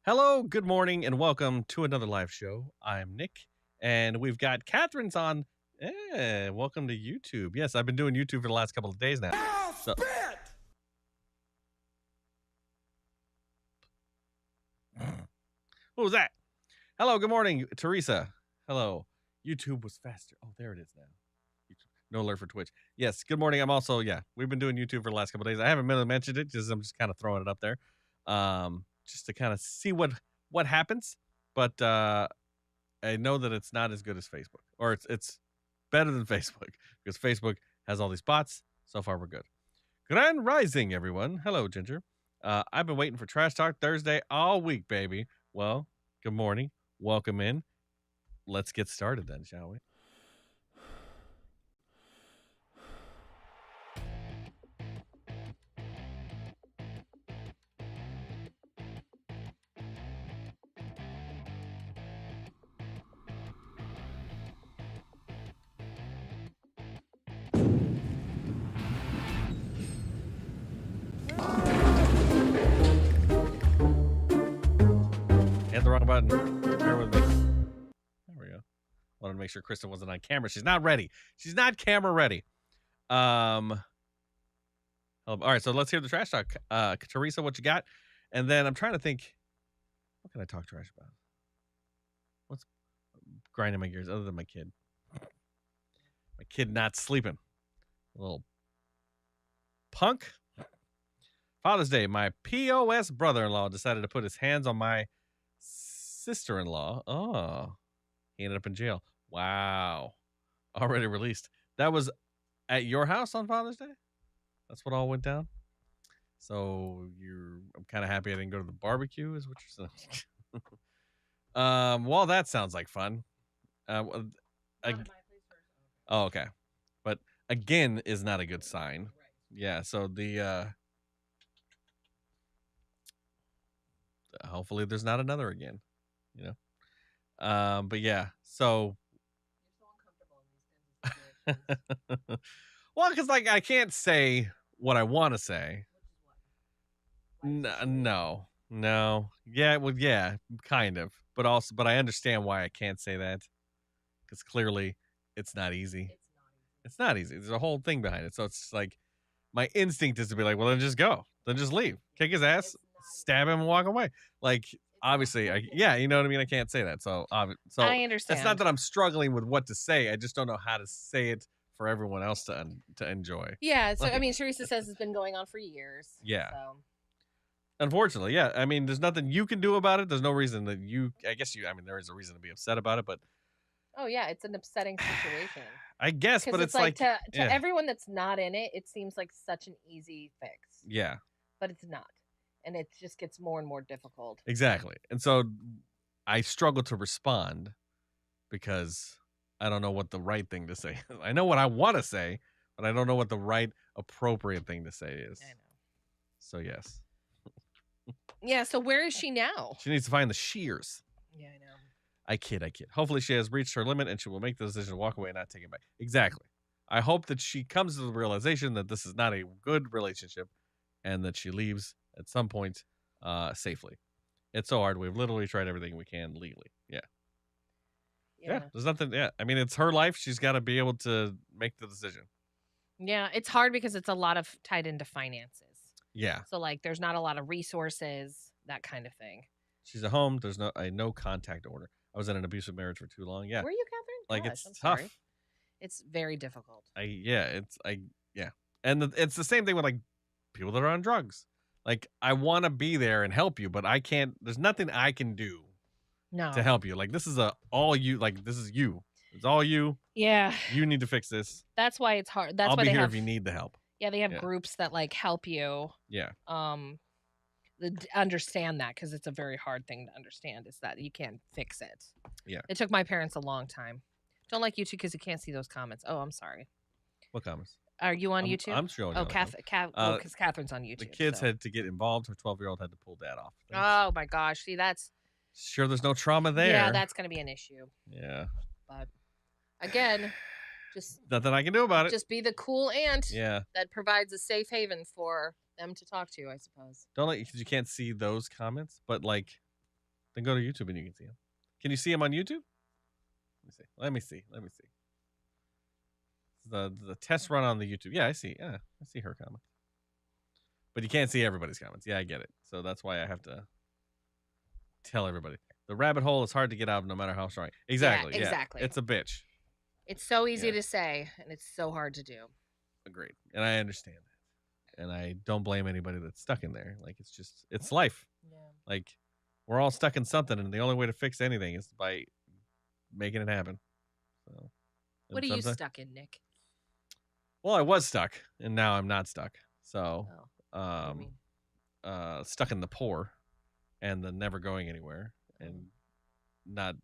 Hello, good morning, and welcome to another live show. I'm Nick, and we've got Catherine's on. Welcome to YouTube. Yes, I've been doing YouTube for the last couple of days now. So, what was that? Hello, good morning, Teresa. Hello. YouTube was faster. Oh, there it is now. YouTube. No alert for Twitch. Yes, good morning. I'm also, we've been doing YouTube for the last couple of days. I haven't really mentioned it because I'm just kind of throwing it up there. Just to kind of see what happens. But I know that it's not as good as Facebook, or it's better than Facebook because Facebook has all these bots. So far, we're good. Grand Rising, everyone. Hello, Ginger. I've been waiting for Trash Talk Thursday all week, baby. Well, good morning. Welcome in. Let's get started then, shall we? Hit the wrong button. Bear with me. There we go. Wanted to make sure Kristen wasn't on camera. She's not ready. She's not camera ready. All right, so let's hear the trash talk. Teresa, what you got? And then I'm trying to think, what can I talk trash about? What's grinding my gears other than my kid? My kid not sleeping. A little punk. Father's Day, my POS brother-in-law decided to put his hands on my sister-in-law. Oh, he ended up in jail. Wow. Already released. That was at your house on Father's Day? That's what all went down? So I'm kind of happy I didn't go to the barbecue, is what you're saying. Well, that sounds like fun. Okay. But again is not a good sign. Yeah, so hopefully there's not another again, but yeah, so you're so uncomfortable in these kinds of situations. Well, because I can't say what I want to say. No. Yeah, well, yeah, kind of. But I understand why I can't say that. Because clearly it's not easy. It's not easy. There's a whole thing behind it. So it's like my instinct is to be like, well, then just go. Then just leave. Kick his ass, stab him, and walk away. Like, obviously, you know what I mean? I can't say that. So I understand. It's not that I'm struggling with what to say. I just don't know how to say it for everyone else to enjoy. Yeah, so I mean, Teresa says it's been going on for years. Yeah. So. Unfortunately, yeah. I mean, there's nothing you can do about it. There's no reason that there is a reason to be upset about it, but. Oh, yeah, it's an upsetting situation. I guess, but it's like to everyone that's not in it, it seems like such an easy fix. Yeah. But it's not. And it just gets more and more difficult. Exactly. And so I struggle to respond because I don't know what the right thing to say is. I know what I want to say, but I don't know what the right appropriate thing to say is. I know. So, yes. Yeah, so where is she now? She needs to find the shears. Yeah, I know. I kid. Hopefully she has reached her limit and she will make the decision to walk away and not take it back. Exactly. I hope that she comes to the realization that this is not a good relationship and that she leaves at some point safely. It's so hard. We've literally tried everything we can legally. Yeah. There's nothing. Yeah. I mean, it's her life. She's got to be able to make the decision. Yeah. It's hard because it's a lot of tied into finances. Yeah. So there's not a lot of resources, that kind of thing. She's at home. There's no contact order. I was in an abusive marriage for too long. Yeah. Were you, Catherine? Gosh, it's tough. Sorry. It's very difficult. And it's the same thing with people that are on drugs. I want to be there and help you, but I can't. There's nothing I can do to help you. This is all you. This is you. It's all you. Yeah. You need to fix this. That's why it's hard. That's I'll why be here if you need the help. Yeah, they have groups that help you. Yeah. Understand that, because it's a very hard thing to understand, is that you can't fix it. Yeah. It took my parents a long time. Don't like YouTube because you can't see those comments. Oh, I'm sorry. What comments? Are you on YouTube? I'm showing. Oh, because Catherine's on YouTube. The kids had to get involved. Her 12-year-old had to pull dad off. Oh my gosh! See, that's sure. There's no trauma there. Yeah, that's going to be an issue. Yeah. But again, just nothing I can do about it. Just be the cool aunt. Yeah. That provides a safe haven for them to talk to, I suppose. Don't because you can't see those comments, but Then go to YouTube and you can see him. Can you see him on YouTube? Let me see. The test run on the YouTube. Yeah, I see. Yeah, I see her comments. But you can't see everybody's comments. Yeah, I get it. So that's why I have to tell everybody. The rabbit hole is hard to get out of no matter how strong. Exactly. Yeah, exactly. It's a bitch. It's so easy to say, and it's so hard to do. Agreed. And I understand that. And I don't blame anybody that's stuck in there. Like, it's life. Yeah. Like, we're all stuck in something, and the only way to fix anything is by making it happen. So, what are you stuck in, Nick? Well, I was stuck, and now I'm not stuck. So, stuck in the poor, and then never going anywhere, and not,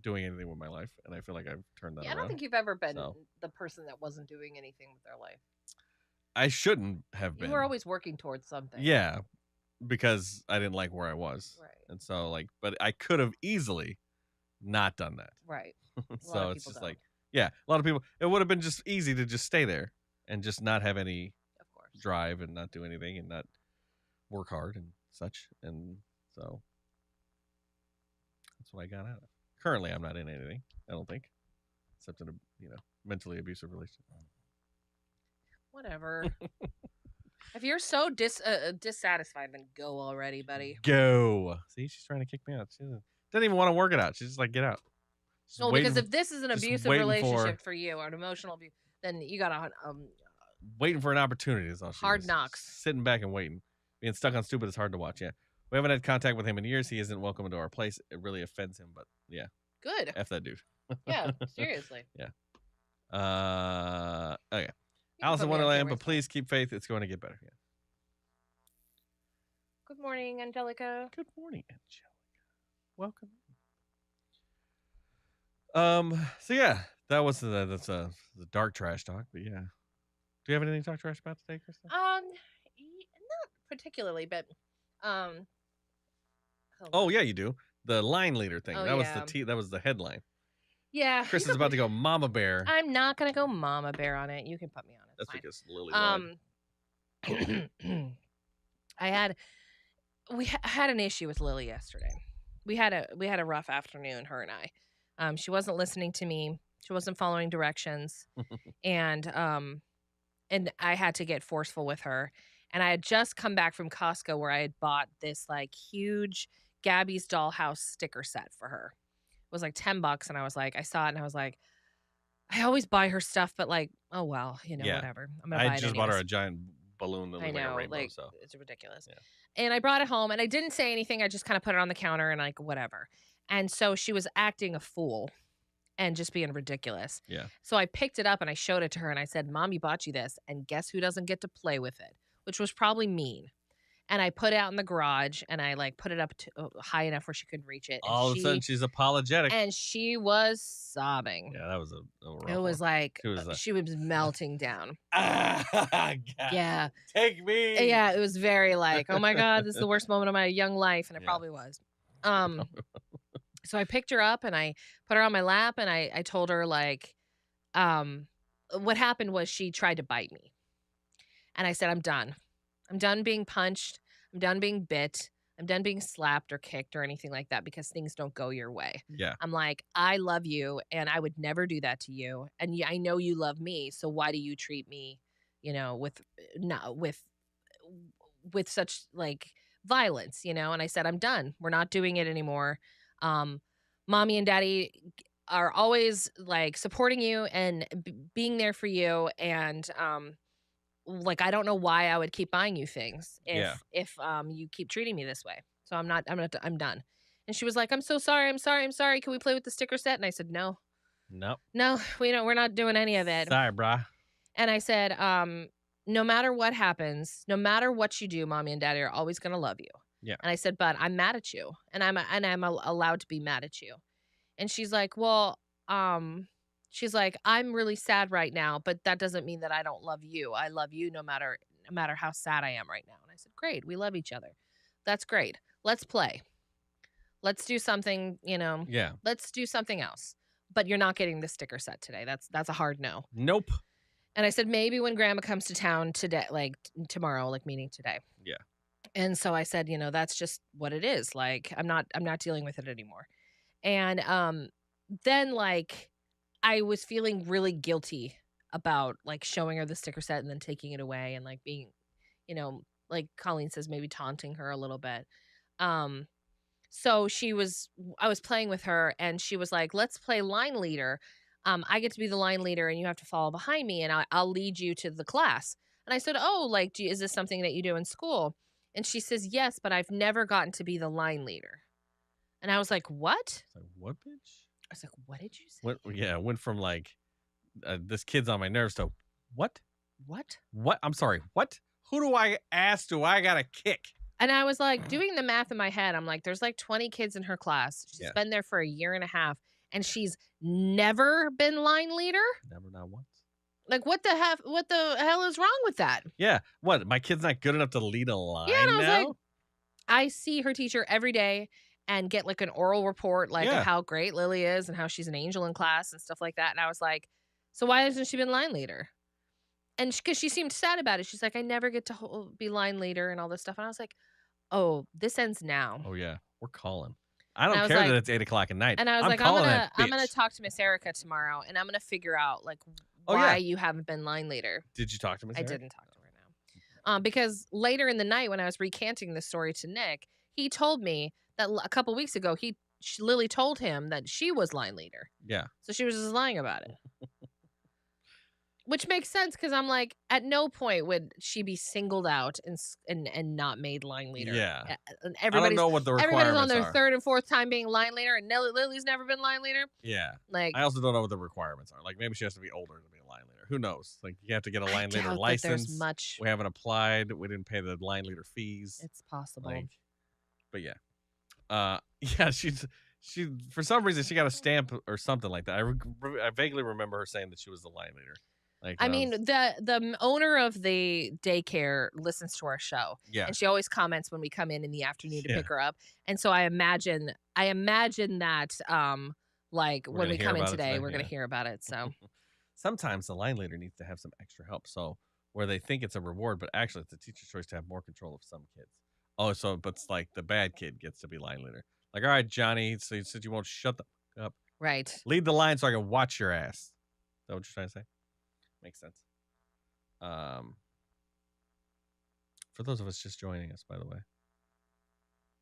doing anything with my life. And I feel like I've turned that around. I don't think you've ever been the person that wasn't doing anything with their life. I shouldn't have been. You were always working towards something. Yeah, because I didn't like where I was. Right. And so, but I could have easily not done that. Right. So it's just a lot of people, it would have been just easy to just stay there and just not have any drive and not do anything and not work hard and such. And so that's what I got out of it. Currently, I'm not in anything, I don't think, except in a mentally abusive relationship. Whatever. If you're so dissatisfied, then go already, buddy. Go. See, she's trying to kick me out. She doesn't even want to work it out. She's just like, get out. No, because if this is an abusive relationship for you, or an emotional abuse, then you gotta waiting for an opportunity is all she hard is. knocks. Sitting back and waiting. Being stuck on stupid is hard to watch. Yeah, we haven't had contact with him in years. He isn't welcome into our place. It really offends him, but yeah. Good. F that dude. Yeah, seriously. Yeah. Okay. Alice in Wonderland, but please keep faith. It's going to get better. Yeah. Good morning, Angelica. Good morning, Angelica. Welcome. So yeah, that was that's the dark trash talk, but yeah. Do you have anything to talk trash about today, Kristen? Not particularly, but oh yeah, you do. The line leader thing. That was that was the headline. Yeah. Kristen's about to go mama bear. I'm not gonna go mama bear on it. You can put me on it. That's because Lily we had an issue with Lily yesterday. We had a rough afternoon, her and I. She wasn't listening to me. She wasn't following directions. and I had to get forceful with her. And I had just come back from Costco where I had bought this like huge Gabby's Dollhouse sticker set for her. It was like $10, and I was like, I saw it and I was like, I always buy her stuff, but like, oh well, whatever. I'm gonna buy it just bought her a giant balloon that was like a rainbow. So it's ridiculous. Yeah. And I brought it home and I didn't say anything. I just kind of put it on the counter and like whatever. And so she was acting a fool and just being ridiculous. Yeah. So I picked it up and I showed it to her and I said, Mommy bought you this, and guess who doesn't get to play with it? Which was probably mean. And I put it out in the garage and I like put it up to, high enough where she couldn't reach it. And all of a sudden she's apologetic. And she was sobbing. Yeah, that was a rough It was one. like she was melting down. God. Yeah. Take me. Yeah, it was very like, oh my God, this is the worst moment of my young life. And it probably was. So I picked her up and I put her on my lap and I told her like, what happened was she tried to bite me. And I said, I'm done. I'm done being punched. I'm done being bit. I'm done being slapped or kicked or anything like that because things don't go your way. Yeah. I'm like, I love you and I would never do that to you. And I know you love me. So why do you treat me, with such like violence, And I said, I'm done. We're not doing it anymore. Mommy and Daddy are always like supporting you and being there for you. And, like, I don't know why I would keep buying you things if you keep treating me this way. So I'm done. And she was like, I'm so sorry. I'm sorry. Can we play with the sticker set? And I said, no, we're not doing any of it. Sorry, brah. And I said, no matter what happens, no matter what you do, Mommy and Daddy are always going to love you. Yeah. And I said, but I'm mad at you and I'm allowed to be mad at you. And she's like, well, she's like, I'm really sad right now, but that doesn't mean that I don't love you. I love you no matter how sad I am right now. And I said, great. We love each other. That's great. Let's play. Let's do something, Yeah. Let's do something else. But you're not getting the sticker set today. That's a hard no. Nope. And I said, maybe when Grandma comes to town today, like tomorrow, like meaning today. Yeah. And so I said, that's just what it is. Like, I'm not dealing with it anymore. And then like I was feeling really guilty about like showing her the sticker set and then taking it away and like being, like Colleen says, maybe taunting her a little bit. Um so I was playing with her and she was like, let's play line leader. I get to be the line leader and you have to follow behind me and I'll lead you to the class. And I said, oh, like, is this something that you do in school? And she says, yes, but I've never gotten to be the line leader. And I was like, what? It's like, what, bitch? I was like, what did you say? Went from like, this kid's on my nerves to what? What? What? I'm sorry. What? Who do I gotta kick? And I was like doing the math in my head. I'm like, there's like 20 kids in her class. She's been there for a year and a half and she's never been line leader. Never, not once. Like, what the hell is wrong with that? Yeah. What? My kid's not good enough to lead a line and I was now? like, I see her teacher every day and get like an oral report like of how great Lily is and how she's an angel in class and stuff like that. And I was like, so why hasn't she been line leader? And because she seemed sad about it. She's like, I never get to be line leader and all this stuff. And I was like, oh, this ends now. Oh, yeah. We're calling. I don't care that it's 8 o'clock at night. And I was like, I'm gonna talk to Miss Erica tomorrow and I'm gonna figure out like why you haven't been line leader. Did you talk to Miss Erica? I didn't talk to her now. Because later in the night when I was recanting the story to Nick, he told me that a couple weeks ago Lily told him that she was line leader. Yeah. So she was just lying about it. Which makes sense because I'm like, at no point would she be singled out and not made line leader. Yeah. And I don't know what the requirements everybody's on their are. third and fourth time being line leader, and Lily's never been line leader. Yeah. Like, I also don't know what the requirements are. Like, maybe she has to be older to be a line leader. Who knows? Like, you have to get a line leader license. We haven't applied. We didn't pay the line leader fees. It's possible. But yeah. Yeah, she for some reason she got a stamp or something like that. I vaguely remember her saying that she was the line leader. Like, I mean, the owner of the daycare listens to our show. Yeah. And she always comments when we come in the afternoon to pick her up. And so I imagine that like when we come in today, we're going to hear about it. So sometimes the line leader needs to have some extra help. So where they think it's a reward, but actually it's a teacher's choice to have more control of some kids. Oh, so but it's like the bad kid gets to be line leader. Like, all right, Johnny, so you said you won't shut the fuck up. Right. Lead the line so I can watch your ass. Is that what you're trying to say? Makes sense. For those of us just joining us, by the way,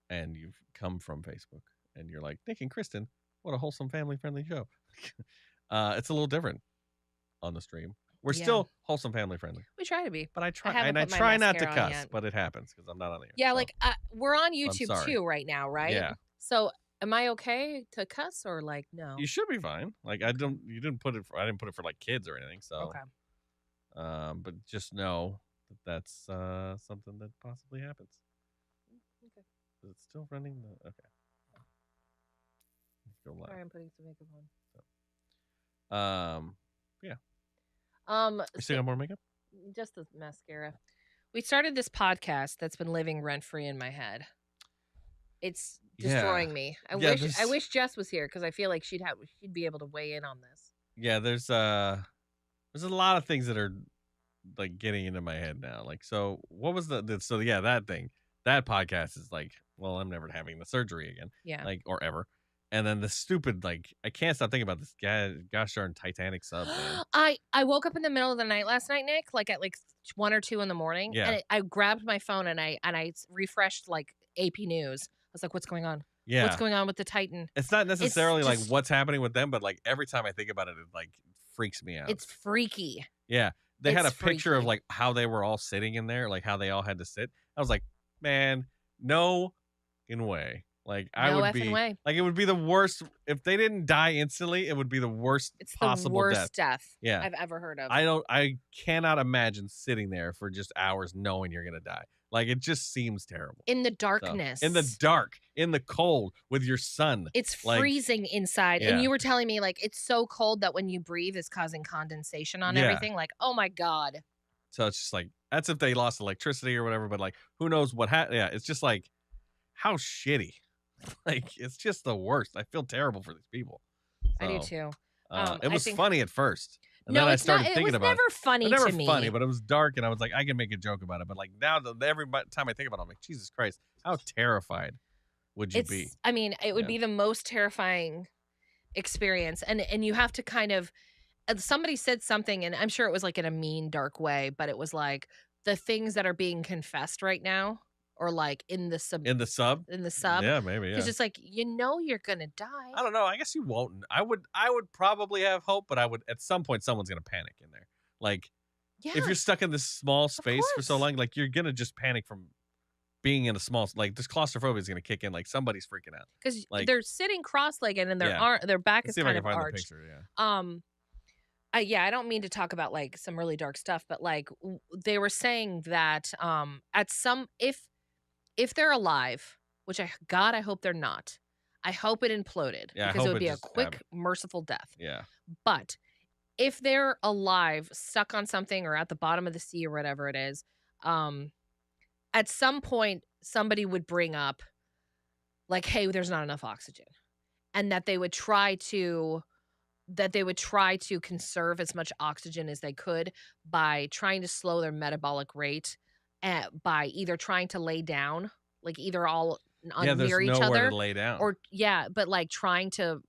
and you've come from Facebook, and you're like, Nick and Kristen, what a wholesome, family-friendly show. It's a little different on the stream. We're still wholesome, family-friendly. We try to be. But I try not to cuss, but it happens because I'm not on the air. Yeah, so. Like we're on YouTube too right now, right? Yeah. So am I okay to cuss or like no? You should be fine. Like I didn't put it for like kids or anything. So okay. But just know that that's something that possibly happens. Okay. Is it still running? Okay. Let's go live. Sorry, I'm putting some makeup on. Yeah. You still got more makeup? Just the mascara. We started this podcast that's been living rent free in my head. It's destroying me. I wish Jess was here because I feel like she'd be able to weigh in on this. Yeah, there's a lot of things that are like getting into my head now. Like, so what was that thing? That podcast is like, well, I'm never having the surgery again. Yeah. Like, or ever. And then the stupid, like, I can't stop thinking about this gosh darn Titanic sub, man. I woke up in the middle of the night last night, Nick, like at like 1 or 2 in the morning. Yeah. And I grabbed my phone and I refreshed like AP News. I was like, what's going on? Yeah. What's going on with the Titan? It's not necessarily like what's happening with them, but like every time I think about it, it like freaks me out. It's freaky. Yeah. They had a picture of like how they were all sitting in there, like how they all had to sit. I was like, man, no in way. Like I would be way. Like it would be the worst if they didn't die instantly. It would be the worst possible the worst death yeah. I've ever heard of. I cannot imagine sitting there for just hours knowing you're gonna die. Like it just seems terrible. In the darkness. So, in the dark, in the cold, with your son. It's freezing inside. Yeah. And you were telling me like it's so cold that when you breathe it's causing condensation on everything. Like, oh my God. So it's just like that's if they lost electricity or whatever, but like who knows what yeah, it's just like how shitty. Like it's just the worst. I feel terrible for these people. I do too. It was funny at first. And then I it's not. started It thinking was about never funny never to me. funny, but it was dark, and I was like, I can make a joke about it. But like now, every time I think about it, I'm like, Jesus Christ, how terrified would you be? I mean, it would Yeah. be the most terrifying experience, and you have to kind of. Somebody said something, and I'm sure it was like in a mean, dark way, but it was like the things that are being confessed right now, or like in the sub, In the sub? Yeah, maybe. because Yeah. it's like you're gonna die. I don't know. I guess you won't. I would probably have hope, but I would at some point someone's gonna panic in there. Like Yeah, if you're stuck in this small space for so course. long, like you're gonna just panic from being in a small, like this claustrophobia is gonna kick in. Like somebody's freaking out. because Like they're sitting cross-legged and yeah. their back Let's is see if I kind can of find the arched. picture. Yeah. I don't mean to talk about like some really dark stuff, but like they were saying that at some if they're alive, which I hope they're not. I hope it imploded Yeah, I because it hope would it be a just quick, happened. merciful death. Yeah. But if they're alive, stuck on something or at the bottom of the sea or whatever it is, at some point somebody would bring up like, hey, there's not enough oxygen. And that they would try to conserve as much oxygen as they could by trying to slow their metabolic rate by either trying to lay down, like either all Yeah, there's near each nowhere other, to lay down. or but like trying to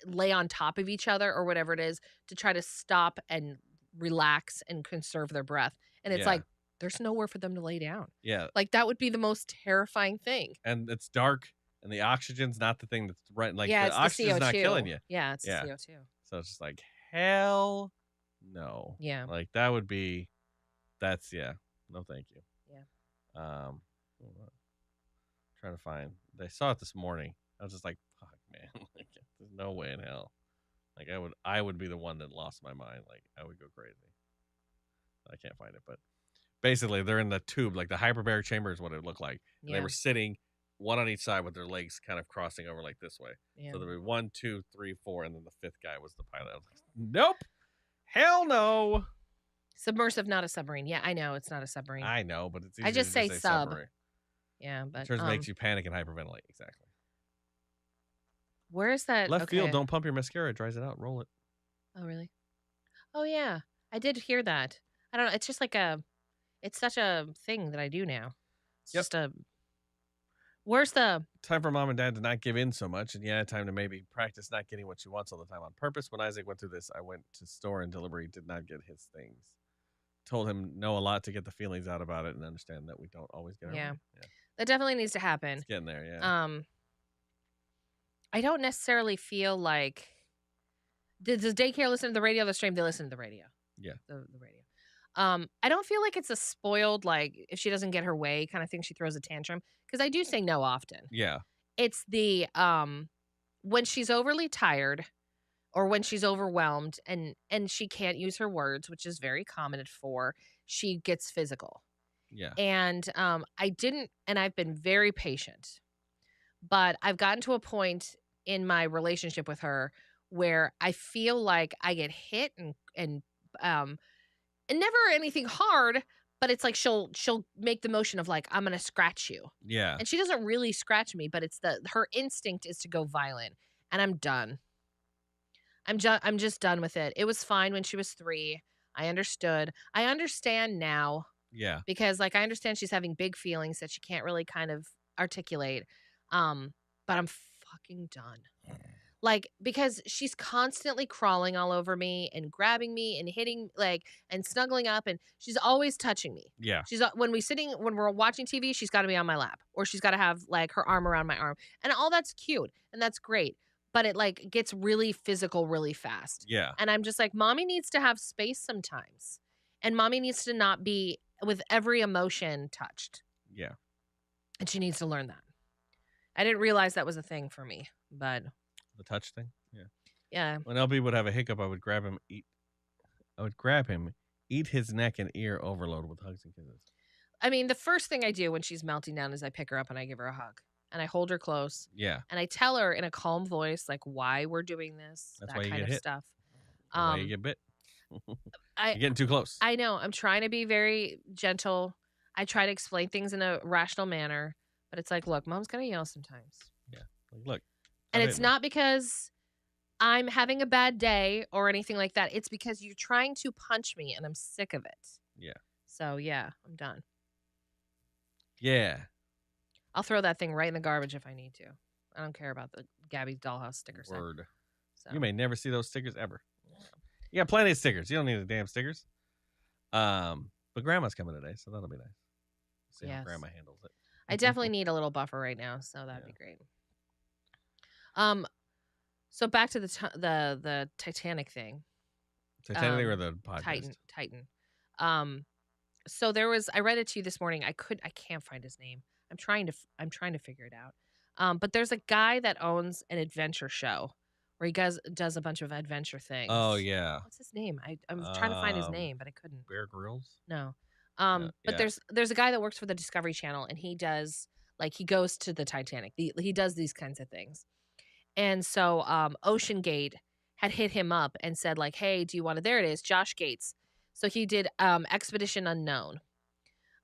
lay on top of each other or whatever it is to try to stop and relax and conserve their breath. And it's Yeah. like there's nowhere for them to lay down. Yeah. Like that would be the most terrifying thing. And it's dark, and the oxygen's not the thing that's right. Like Yeah, the it's the oxygen's CO2. not killing you. Yeah, it's Yeah. the CO2. So it's just like hell no. Yeah. Like that would be. That's yeah. No, thank you. Yeah. Hold on. Trying to find. I saw it this morning. I was just like, fuck, man. Like, there's no way in hell. Like I would be the one that lost my mind. Like I would go crazy. I can't find it, but basically they're in the tube, like the hyperbaric chamber is what it looked like. And they were sitting one on each side with their legs kind of crossing over like this way. Yeah. So there'd be 1, 2, 3, 4, and then the fifth guy was the pilot. I was like, nope, hell no. Submersive, not a submarine. Yeah, I know it's not a submarine. I know, but it's easy I just to say say sub. submarine. Yeah, but It just makes you panic and hyperventilate. Exactly. Where is that? Left field, don't pump your mascara. It dries it out. Roll it. Oh, really? Oh, yeah. I did hear that. I don't know. It's just like it's such a thing that I do now. It's just where's the... Time for mom and dad to not give in so much. And yeah, time to maybe practice not getting what she wants all the time on purpose. When Isaac went through this, I went to store and delivery, did not get his things. Told him no a lot to get the feelings out about it and understand that we don't always get our way. Yeah. That definitely needs to happen. It's getting there, yeah. I don't necessarily feel like... Does daycare listen to the radio? The stream, they listen to the radio. Yeah. The radio. I don't feel like it's a spoiled, like, if she doesn't get her way kind of thing, she throws a tantrum. Because I do say no often. Yeah. It's the, when she's overly tired or when she's overwhelmed and she can't use her words, which is very common for, she gets physical. Yeah. And I've been very patient. But I've gotten to a point in my relationship with her where I feel like I get hit and never anything hard, but it's like she'll make the motion of like, I'm gonna scratch you. Yeah. And she doesn't really scratch me, but it's her instinct is to go violent, and I'm done. I'm just done with it. It was fine when she was 3. I understood. I understand now. Yeah. Because like I understand she's having big feelings that she can't really kind of articulate. But I'm fucking done. Like, because she's constantly crawling all over me and grabbing me and hitting, like, and snuggling up, and she's always touching me. Yeah. She's when we're watching TV, she's got to be on my lap, or she's got to have like her arm around my arm, and all that's cute and that's great. But it like gets really physical really fast. Yeah. And I'm just like, mommy needs to have space sometimes, and mommy needs to not be with every emotion touched. Yeah. And she needs to learn that. I didn't realize that was a thing for me, but. The touch thing? Yeah. Yeah. When LB would have a hiccup, I would grab him, eat his neck and ear overload with hugs and kisses. I mean, the first thing I do when she's melting down is I pick her up and I give her a hug. And I hold her close. Yeah. And I tell her in a calm voice, like, why we're doing this. That's that why you kind get of hit. stuff. That's why you get bit. You're getting too close. I know. I'm trying to be very gentle. I try to explain things in a rational manner. But it's like, look, mom's going to yell sometimes. Yeah. Like, look. And it's not because I'm having a bad day or anything like that. It's because you're trying to punch me and I'm sick of it. Yeah. So, yeah, I'm done. Yeah. I'll throw that thing right in the garbage if I need to. I don't care about the Gabby's Dollhouse sticker set. Word. So. You may never see those stickers ever. You got plenty of stickers. You don't need the damn stickers. But Grandma's coming today, so that'll be nice. See how Grandma handles it. I definitely need a little buffer right now, so that'd be great. So back to the Titanic thing. Titanic or the podcast? Titan. So there was, I read it to you this morning. I can't find his name. I'm trying to figure it out. But there's a guy that owns an adventure show where he does a bunch of adventure things. Oh yeah. What's his name? I'm trying to find his name, but I couldn't. Bear Grylls? No. But there's a guy that works for the Discovery Channel, and he does, like, he goes to the Titanic. He does these kinds of things. And so Ocean Gate had hit him up and said, like, hey, do you want to, there it is, Josh Gates. So he did Expedition Unknown.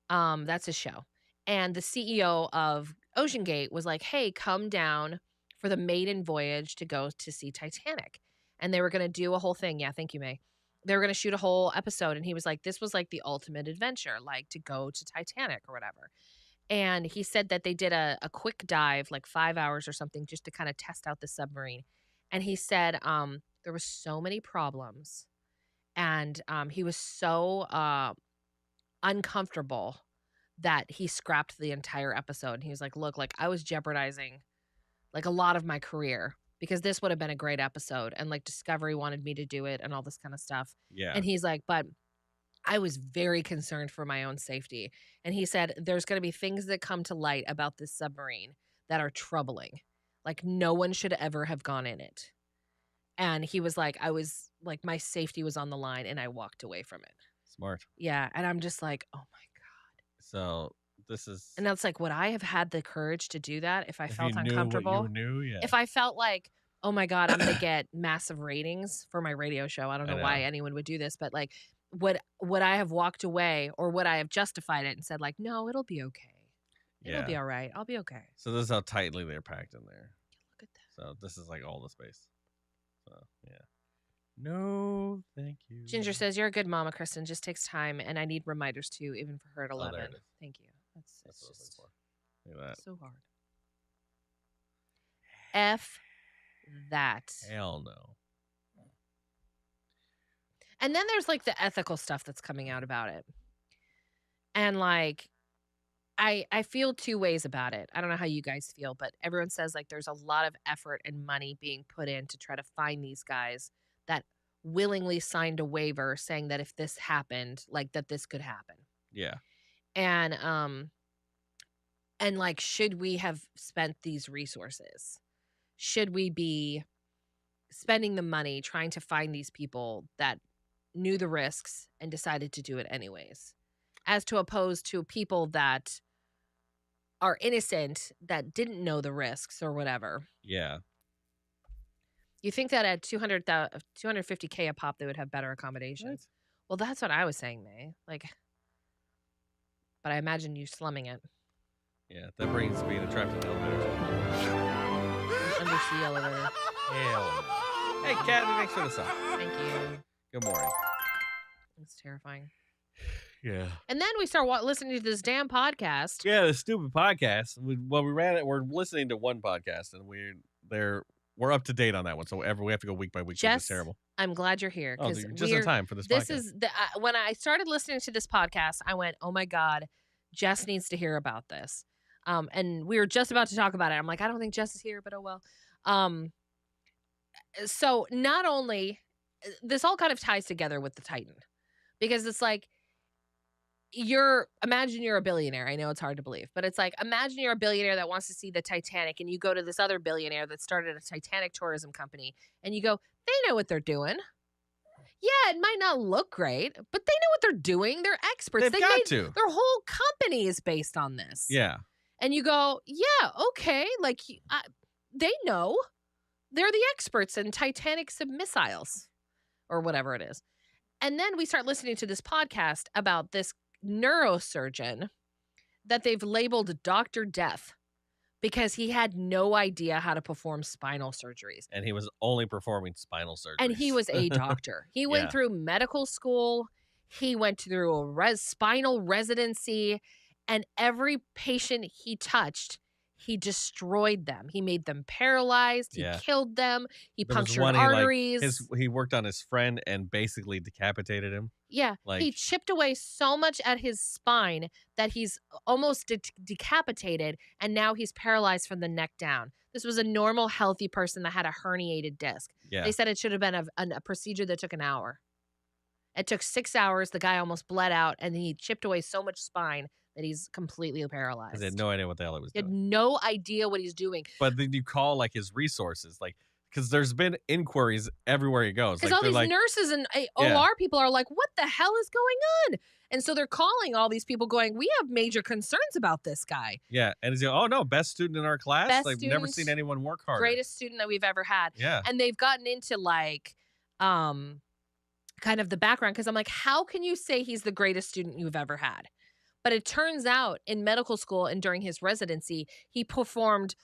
That's his show. And the CEO of Ocean Gate was like, hey, come down for the maiden voyage to go to see Titanic. And they were going to do a whole thing. Yeah, thank you, May. They were going to shoot a whole episode. And he was like, this was like the ultimate adventure, like to go to Titanic or whatever. And he said that they did a quick dive, like 5 hours or something, just to kind of test out the submarine. And he said there was so many problems. And he was so uncomfortable that he scrapped the entire episode. And he was like, look, like I was jeopardizing like a lot of my career because this would have been a great episode. And like Discovery wanted me to do it and all this kind of stuff. Yeah. And he's like, but I was very concerned for my own safety. And he said, there's going to be things that come to light about this submarine that are troubling. Like no one should ever have gone in it. And he was like, I was like, my safety was on the line and I walked away from it. Smart. Yeah. And I'm just like, oh my God. So this is. And that's like, would I have had the courage to do that if I felt you uncomfortable? What you knew, yeah. If I felt like, oh my God, I'm going to get massive ratings for my radio show. I don't know why anyone would do this, but like, would I have walked away or would I have justified it and said like, no, it'll be okay. It'll be all right. I'll be okay. So this is how tightly they're packed in there. Look at that. So this is like all the space. So yeah. No, thank you. Ginger says, you're a good mama, Kristen. Just takes time and I need reminders too, even for her at 11. There it is. Thank you. That's what I was looking for. Look at that. So hard. F that. Hell no. And then there's like the ethical stuff that's coming out about it. And like, I feel two ways about it. I don't know how you guys feel, but everyone says like there's a lot of effort and money being put in to try to find these guys that willingly signed a waiver saying that if this happened, like that this could happen. Yeah. And like, should we have spent these resources? Should we be spending the money trying to find these people that knew the risks and decided to do it anyways, as to opposed to people that are innocent that didn't know the risks or whatever? Yeah. You think that at $250K a pop they would have better accommodations? Well, that's what I was saying, May. Like, but I imagine you slumming it. Yeah, that brings being attracted to elevators. Undersea elevator. Hell. Hey, Cat, thanks for the song. Thank you. Good morning. It's terrifying. Yeah. And then we start listening to this damn podcast. Yeah, this stupid podcast. We ran it. We're listening to one podcast, and we're up to date on that one. So we have to go week by week. Jess, which is terrible. I'm glad you're here. Oh, just in time for this podcast. This is when I started listening to this podcast, I went, oh my God, Jess needs to hear about this. And we were just about to talk about it. I'm like, I don't think Jess is here, but oh well. So not only this all kind of ties together with the Titan, because it's like imagine you're a billionaire. I know it's hard to believe, but it's like, imagine you're a billionaire that wants to see the Titanic and you go to this other billionaire that started a Titanic tourism company and you go, they know what they're doing. Yeah, it might not look great, but they know what they're doing. They're experts. They've got to. Their whole company is based on this. Yeah. And you go, yeah, okay. Like, they know. They're the experts in Titanic submissiles or whatever it is. And then we start listening to this podcast about this neurosurgeon that they've labeled Dr. Death because he had no idea how to perform spinal surgeries. And he was only performing spinal surgeries. And he was a doctor. He went Yeah. through medical school. He went through a spinal residency. And every patient he touched, he destroyed them. He made them paralyzed. He Yeah. killed them. He There was punctured one arteries. he worked on his friend and basically decapitated him. Yeah, Like, he chipped away so much at his spine that he's almost decapitated, and now he's paralyzed from the neck down. This was a normal, healthy person that had a herniated disc. yeah. They said it should have been a procedure that took an hour. It took 6 hours. The guy almost bled out, and he chipped away so much spine that he's completely paralyzed. Because they had no idea what the hell he was He had doing. no idea what he's doing. But then you call like his resources, like, because there's been inquiries everywhere he goes. Because Like, all they're these like, nurses and Yeah. OR people are like, what the hell is going on? And so they're calling all these people going, we have major concerns about this guy. yeah. And he's like, oh no, best student in our class. Best Like, never student, seen anyone work harder. Greatest student that we've ever had. Yeah. And they've gotten into like kind of the background, because I'm like, how can you say he's the greatest student you've ever had? But it turns out in medical school and during his residency, he performed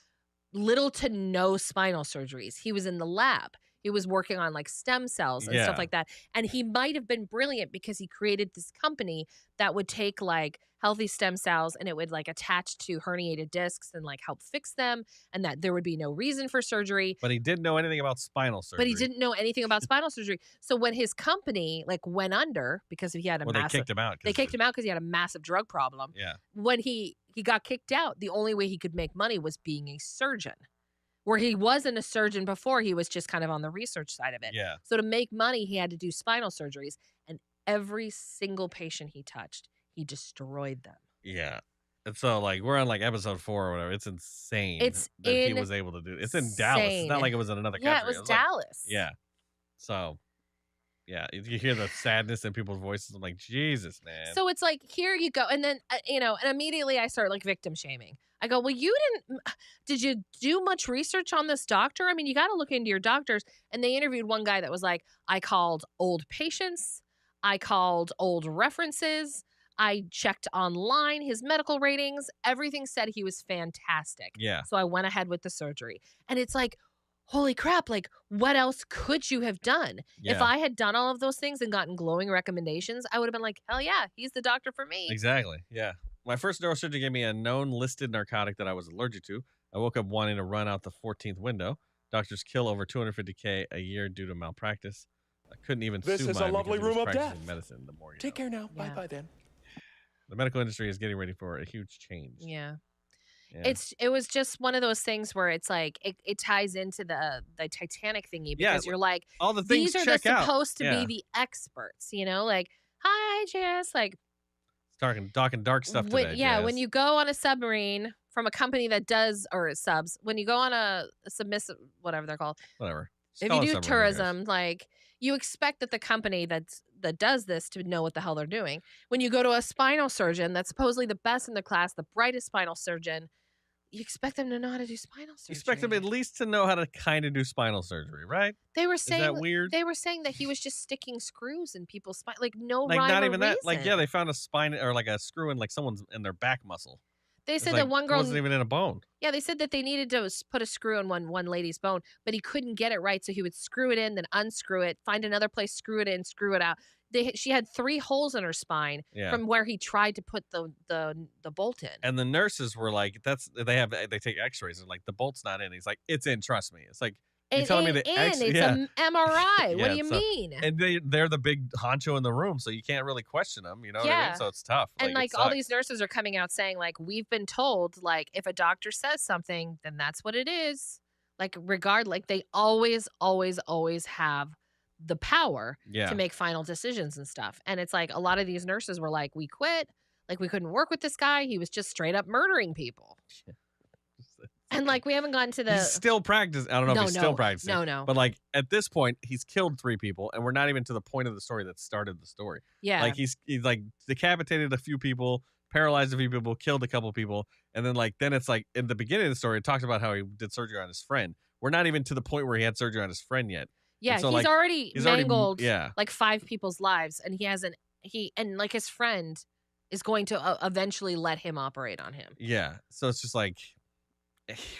little to no spinal surgeries. He was in the lab. He was working on like stem cells and Yeah. stuff like that. And he might have been brilliant because he created this company that would take like healthy stem cells and it would like attach to herniated discs and like help fix them, and that there would be no reason for surgery. But he didn't know anything about spinal surgery. But he didn't know anything about spinal surgery. So when his company like went under because he had a Well, massive, they kicked him out. they kicked him out because he had a massive drug problem. Yeah. When he got kicked out, the only way he could make money was being a surgeon. Where he wasn't a surgeon before, he was just kind of on the research side of it. Yeah. So to make money, he had to do spinal surgeries, and every single patient he touched, he destroyed them. Yeah. And so like we're on like episode 4 or whatever. It's insane It's that he was able to do it. It's in Dallas. It's not insane. like it was in another country. Yeah, it was like- Dallas. yeah. So yeah, you hear the sadness in people's voices. I'm like, Jesus, man. So it's like, here you go. And then, and immediately I start like victim shaming. I go, well, did you do much research on this doctor? I mean, you got to look into your doctors. And they interviewed one guy that was like, I called old patients. I called old references. I checked online, his medical ratings. Everything said he was fantastic. Yeah. So I went ahead with the surgery. And it's like, holy crap, like what else could you have done? Yeah. If I had done all of those things and gotten glowing recommendations, I would have been like, hell yeah, he's the doctor for me. Exactly. Yeah. My first neurosurgeon gave me a known listed narcotic that I was allergic to. I woke up wanting to run out the 14th window. Doctors kill over $250K a year due to malpractice. I couldn't even This sue is a mine lovely because he was room of practicing death. medicine. The more you Take know. care now. Yeah. Bye-bye then. The medical industry is getting ready for a huge change. Yeah. Yeah. It was just one of those things where it's like it ties into the Titanic thingy, Yeah, because you're like, all the things these are check out. supposed to Yeah. be the experts, like, hi Jess, like Talking dark stuff today. yeah, Jazz. when you go on a submarine from a company that does, or subs, when you go on a submissive, whatever they're called, Whatever. Just if call you it do submarine, I guess. tourism, like you expect that the company that does this to know what the hell they're doing. When you go to a spinal surgeon that's supposedly the best in the class, the brightest spinal surgeon, you expect them to know how to do spinal surgery. You expect them at least to know how to kind of do spinal surgery, right? They were Is saying that weird? They were saying that he was just sticking screws in people's spine, like no Like rhyme not or even that. Like reason. yeah, they found a spine or like a screw in like someone's in their back muscle. They It's said like, that one girl wasn't even in a bone. Yeah, they said that they needed to put a screw in one lady's bone, but he couldn't get it right, so he would screw it in, then unscrew it, find another place, screw it in, screw it out. She had 3 holes in her spine Yeah. from where he tried to put the bolt in. And the nurses were like, they take x-rays and like the bolt's not in. He's like, it's in, trust me. It's like you It telling me ain't the in. It's an MRI. What Yeah, do you so- mean? and they're the big honcho in the room, so you can't really question them, you know what I Yeah. mean? So it's tough. And it like all sucks. these nurses are coming out saying like, we've been told like if a doctor says something, then that's what it is. Like like they always have the power yeah. to make final decisions and stuff. And it's like a lot of these nurses were like, we quit. Like we couldn't work with this guy. He was just straight up murdering people. And like we haven't gotten to the He's still practicing. I don't know if he's still practicing. No. But like at this point, he's killed 3 people, and we're not even to the point of the story that started the story. Yeah. Like he's like decapitated a few people, paralyzed a few people, killed a couple people, and then it's like in the beginning of the story, it talks about how he did surgery on his friend. We're not even to the point where he had surgery on his friend yet. yeah, so, he's like, already mangled yeah. like 5 people's lives, and and like his friend is going to eventually let him operate on him. Yeah. So it's just like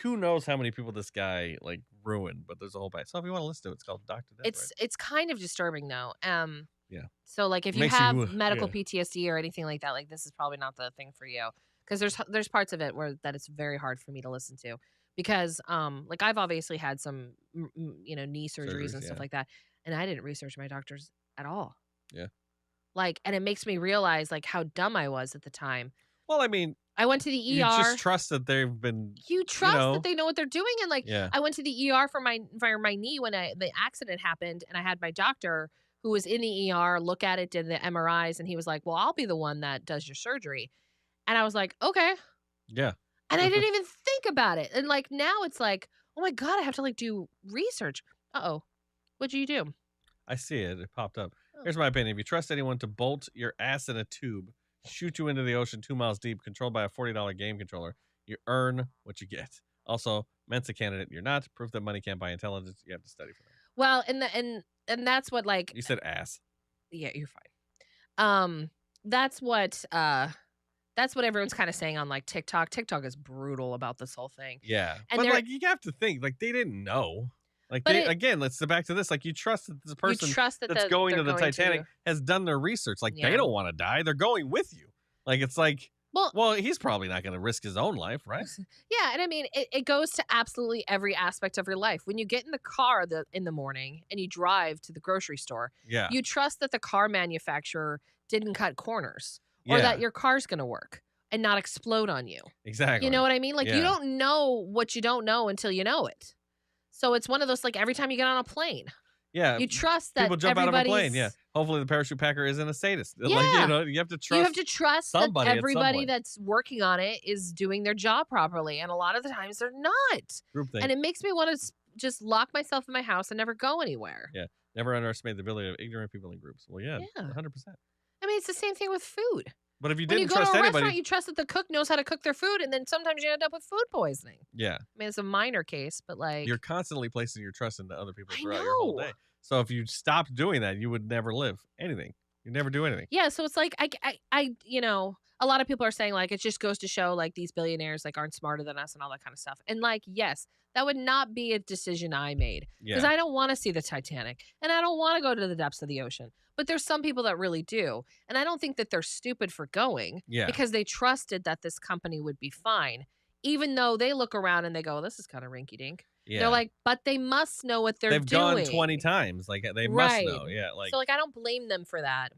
who knows how many people this guy like ruined, but there's a whole bunch. So if you want to listen to it, it's called Dr. Dead, right? It's kind of disturbing though. Yeah. So like if you Makes you, have medical yeah. PTSD or anything like that, like this is probably not the thing for you because there's parts of it where that it's very hard for me to listen to because like I've obviously had some knee surgeries and stuff yeah. like that, and I didn't research my doctors at all. Yeah. Like, and it makes me realize like how dumb I was at the time. Well, I mean, I went to the ER. you just trust that they've been. You trust that they know what they're doing, and like Yeah. I went to the ER for my knee when the accident happened, and I had my doctor who was in the ER look at it, did the MRIs, and he was like, "Well, I'll be the one that does your surgery," and I was like, "Okay." Yeah. And I didn't even think about it, and like now it's like, oh my god, I have to like do research. Oh, what'd you do? I see it. It popped up. Oh. Here's my opinion. If you trust anyone to bolt your ass in a tube, shoot you into the ocean 2 miles deep, controlled by a $40 game controller, you earn what you get. Also, Mensa candidate, you're not. Proof that money can't buy intelligence. You have to study for that. Well, and that's what like You said ass. Yeah, you're fine. That's what everyone's kind of saying on like TikTok. TikTok is brutal about this whole thing. Yeah. And but like you have to think, like they didn't know. Like again, let's go back to this. Like you trust that this person that's going to the Titanic has done their research. Like they don't want to die. They're going with you. Like it's like, well, he's probably not going to risk his own life, right? Yeah, and I mean, it goes to absolutely every aspect of your life. When you get in the car in the morning and you drive to the grocery store, you trust that the car manufacturer didn't cut corners or that your car's going to work and not explode on you. Exactly. You know what I mean? Like you don't know what you don't know until you know it. So it's one of those like every time you get on a plane. Yeah. You trust that people jump out of a plane. Yeah. Hopefully the parachute packer isn't a sadist. Yeah. Like, you have to trust. You have to trust somebody that everybody that's working on it is doing their job properly. And a lot of the times they're not. Groupthink. And it makes me want to just lock myself in my house and never go anywhere. Yeah. Never underestimate the ability of ignorant people in groups. Well, yeah. 100%. I mean, it's the same thing with food. But if you when didn't you go trust to a anybody, restaurant, you trust that the cook knows how to cook their food, and then sometimes you end up with food poisoning. Yeah. I mean, it's a minor case, but like you're constantly placing your trust into other people throughout your whole day. So if you stopped doing that, you would never live anything. You never do anything. Yeah. So it's like I a lot of people are saying like it just goes to show like these billionaires like aren't smarter than us and all that kind of stuff. And like, yes, that would not be a decision I made because I don't want to see the Titanic and I don't want to go to the depths of the ocean. But there's some people that really do. And I don't think that they're stupid for going because they trusted that this company would be fine, even though they look around and they go, this is kind of rinky dink. Yeah. They're like, but they must know what they're doing. They've gone 20 times. Like they must know. Yeah. Like so like I don't blame them for that.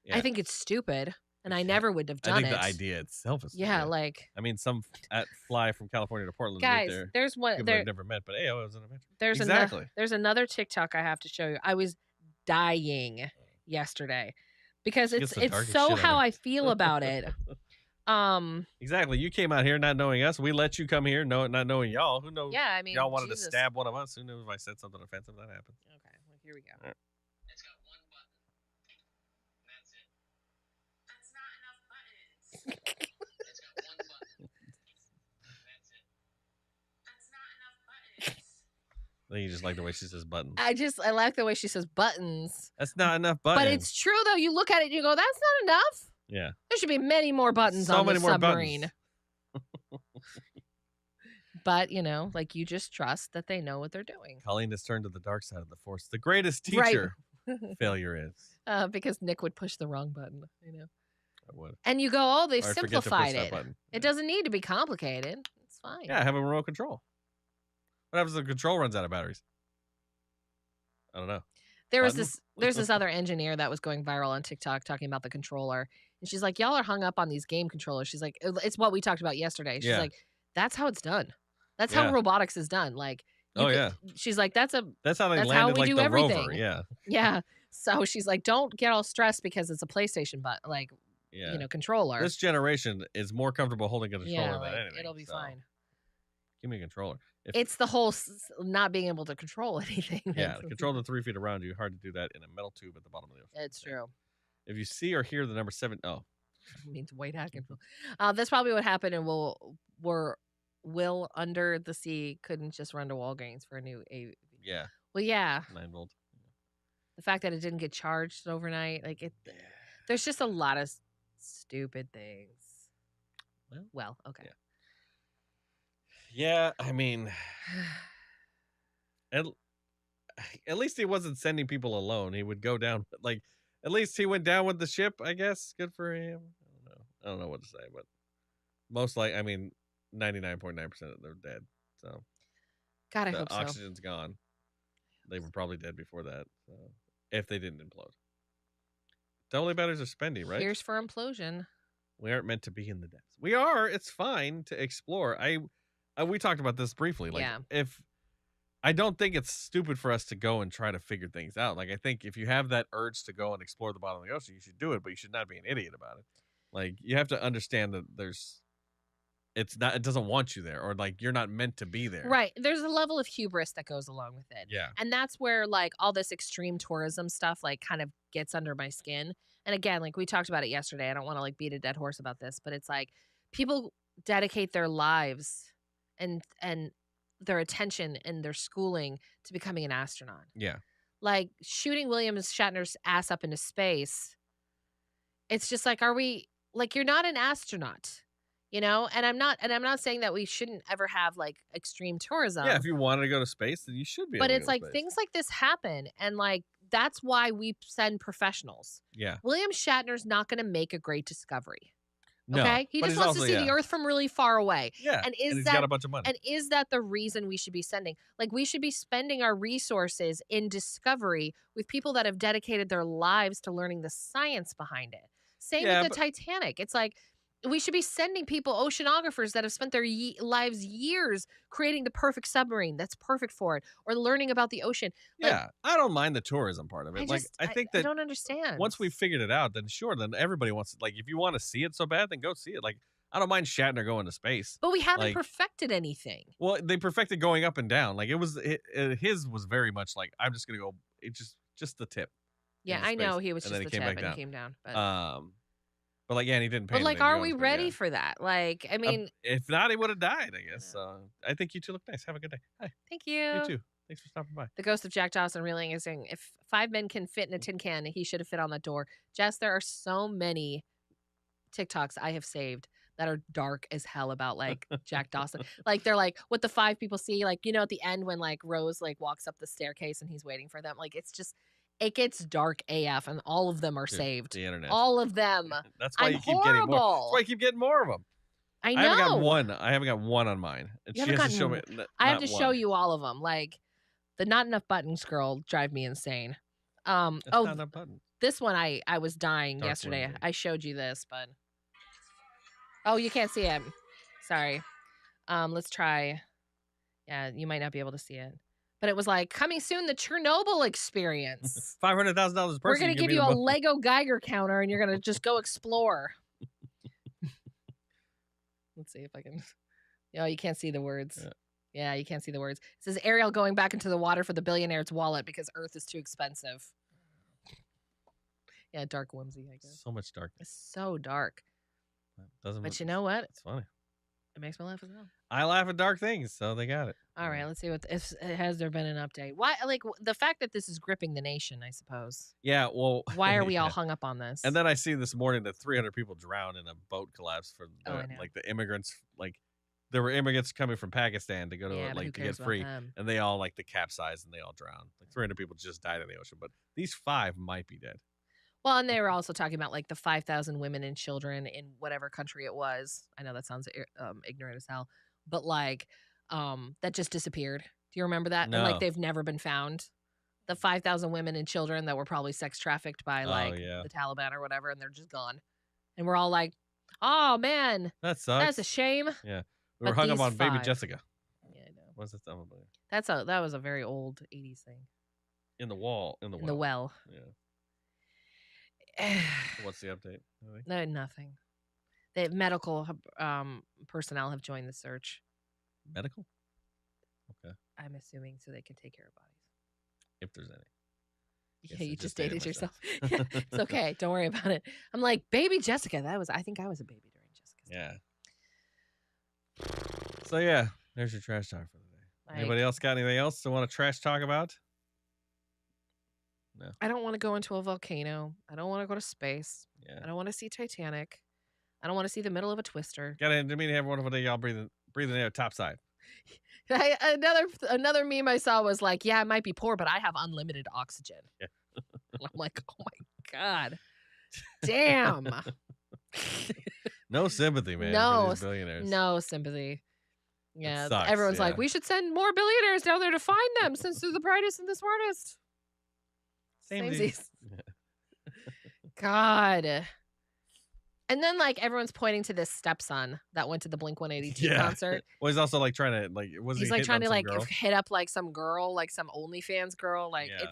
Yeah. I think it's stupid. And I never would have done it. I think the idea itself is like I mean, some fly from California to Portland. Guys, there's one I've never met, but hey, it was an adventure. There's another TikTok I have to show you. I was dying yesterday because it's so how I feel about it. Exactly. You came out here not knowing us. We let you come here, not knowing y'all. Who knows? Yeah, I mean, y'all wanted to stab one of us. Who knows if I said something offensive? That happened. Okay, well, here we go. It's got one button. That's it. That's not enough buttons. It's got one button. That's it. That's not enough buttons. I think you just like the way she says buttons. I like the way she says buttons. That's not enough buttons. But it's true though. You look at it and you go, that's not enough. Yeah. There should be many more buttons on the submarine. But, like you just trust that they know what they're doing. Colleen has turned to the dark side of the force. The greatest teacher failure is. Because Nick would push the wrong button, I would. And you go, oh, they've simplified it. Button. It doesn't need to be complicated. It's fine. Yeah, have a remote control. What happens if the control runs out of batteries? I don't know. There's this other engineer that was going viral on TikTok talking about the controller. And she's like, y'all are hung up on these game controllers. She's like, it's what we talked about yesterday. She's like, that's how it's done. That's how robotics is done. Like, she's like, that's how they landed like the everything. Rover. Yeah. Yeah. So she's like, don't get all stressed because it's a PlayStation, but like, controller. This generation is more comfortable holding a controller than anything. It'll be fine. Give me a controller. It's the whole not being able to control anything. Yeah, control the 3 feet around you. Hard to do that in a metal tube at the bottom of the ocean. It's true. If you see or hear the number 7, it means weight hat control. That's probably what happened, and Will under the sea couldn't just run to Walgreens for a new AV. Yeah. Well, yeah. 9 volt. The fact that it didn't get charged overnight, like it. There's just a lot of stupid things. Well, okay. Yeah, I mean, at, at least he wasn't sending people alone. He would go down, like, at least he went down with the ship, I guess. Good for him. I don't know. I don't know what to say, but most I mean, 99.9% of them are dead. So God, I the hope so. oxygen's gone. They were probably dead before that. So if they didn't implode. Totally batters are spendy, right? Here's for implosion. We aren't meant to be in the depths. We are. It's fine to explore. We talked about this briefly. Like, Yeah. if I don't think it's stupid for us to go and try to figure things out. Like, I think if you have that urge to go and explore the bottom of the ocean, you should do it, but you should not be an idiot about it. Like, you have to understand that it doesn't want you there, or like you're not meant to be there. Right. There's a level of hubris that goes along with it. Yeah. And that's where like all this extreme tourism stuff like kind of gets under my skin. And again, like we talked about it yesterday. I don't want to like beat a dead horse about this, but it's like people dedicate their lives and their attention and their schooling to becoming an astronaut. Yeah. Like shooting William Shatner's ass up into space. It's just like, are we like, you're not an astronaut, you know? And I'm not saying that we shouldn't ever have like extreme tourism. Yeah, if you wanted to go to space, then you should be. But able to it's go to like space. things like this happen, and like that's why we send professionals. Yeah. William Shatner's not going to make a great discovery. No, Okay, he but just he's wants to also- see the Earth from really far away. Yeah. And he's is got a that bunch of money. and is that the reason we should be sending? Like we should be spending our resources in discovery with people that have dedicated their lives to learning the science behind it. Same Yeah, with the Titanic. It's like we should be sending people, oceanographers that have spent their lives years creating the perfect submarine that's perfect for it, or learning about the ocean. Like, Yeah, I don't mind the tourism part of it. I think I that don't understand. once we've figured it out, then sure, then everybody wants like if you want to see it so bad, then go see it. Like I don't mind Shatner going to space. But we haven't like- perfected anything. Well, they perfected going up and down. Like his was very much like I'm just gonna go. It just the tip. Yeah, into I know space, he was and just then the he came tip back and down. came down. But, But like yeah, and he didn't pay. but like, anything to are go we in space, ready yeah. for that? Like, I mean, If not, he would have died. I guess. I think you two look nice. Have a good day. Hi. thank you. You too. Thanks for stopping by. The ghost of Jack Dawson reeling is saying, if 5 men can fit in a tin can, he should have fit on that door. Jess, there are so many TikToks I have saved that are dark as hell about like Jack Dawson. Like they're like what the 5 people see, like, you know, at the end when like Rose like walks up the staircase and he's waiting for them. Like it's just, it gets dark AF and all of them are Dude, saved. The internet. All of them. That's why I'm you keep getting more. That's horrible. why you keep getting more of them. I know. I haven't got one. I haven't got one on mine. And You she haven't has to show me. gotten I have to show you all of them. Like the not enough buttons girl drive me insane. That's not enough buttons. This one I was dying Dark yesterday. Window. I showed you this, but oh, you can't see it. Sorry. Let's try. Yeah, you might not be able to see it. But it was like coming soon, the Chernobyl experience. $500,000 per person. We're gonna give me you the a book. Lego Geiger counter, and you're gonna just go explore. Let's see if I can. Oh, you can't see the words. Yeah, you can't see the words. It says Ariel going back into the water for the billionaire's wallet because Earth is too expensive. Yeah, dark whimsy, I guess. So much dark. It's so dark. Doesn't. But you know what? It's funny. It makes me laugh as well. I laugh at dark things, so they got it. All right, let's see what if has there been an update? Why, like the fact that this is gripping the nation, I suppose. Yeah. Well. Why are we all yeah. hung up on this? And then I see this morning that 300 people drowned in a boat collapse for Oh, I know. like the immigrants. Like there were immigrants coming from Pakistan to go to yeah, but who like to cares get about free, them? and they all like the capsized and they all drowned. Like 300 people just died in the ocean, but these 5 might be dead. Well, and they were also talking about like the 5,000 women and children in whatever country it was. I know that sounds ignorant as hell, but like that just disappeared. Do you remember that? And No. like they've never been found. The 5,000 women and children that were probably sex trafficked by like yeah. the Taliban or whatever, and they're just gone. And we're all like, "Oh man, That sucks. that's a shame." We were But hung up these on Baby 5 Jessica. Yeah, I know. What's this stuff That was a very old 80s thing. in the wall? In the In the well. Yeah. What's the update? Anything? No, nothing. The medical personnel have joined the search. Medical? Okay. I'm assuming so they can take care of bodies. If there's any. Yes, Yeah, I you just just dated dated yourself. Yeah, it's okay. Don't worry about it. I'm like, baby Jessica. I think I was a baby during Jessica's Yeah. So yeah, there's your trash talk for the day. Like, Anybody else got anything else they want to trash talk about? I don't want to go into a volcano. I don't want to go to space. Yeah. I don't want to see Titanic. I don't want to see the middle of a twister. Didn't mean to have a wonderful day, y'all. Breathing air topside. Another meme I saw was like, yeah, I might be poor, but I have unlimited oxygen. Yeah. I'm like, oh my God. Damn. No sympathy, man, for No, these billionaires. no sympaty. Yeah, sucks, everyone's yeah. like, we should send more billionaires down there to find them since they're the brightest and the smartest. Samesies. God. And then like everyone's pointing to this stepson that went to the Blink 182 concert. Well, he's also like trying to like was He's he like hitting trying on to some like girl? hit up like some girl, like some OnlyFans girl. Like Yeah.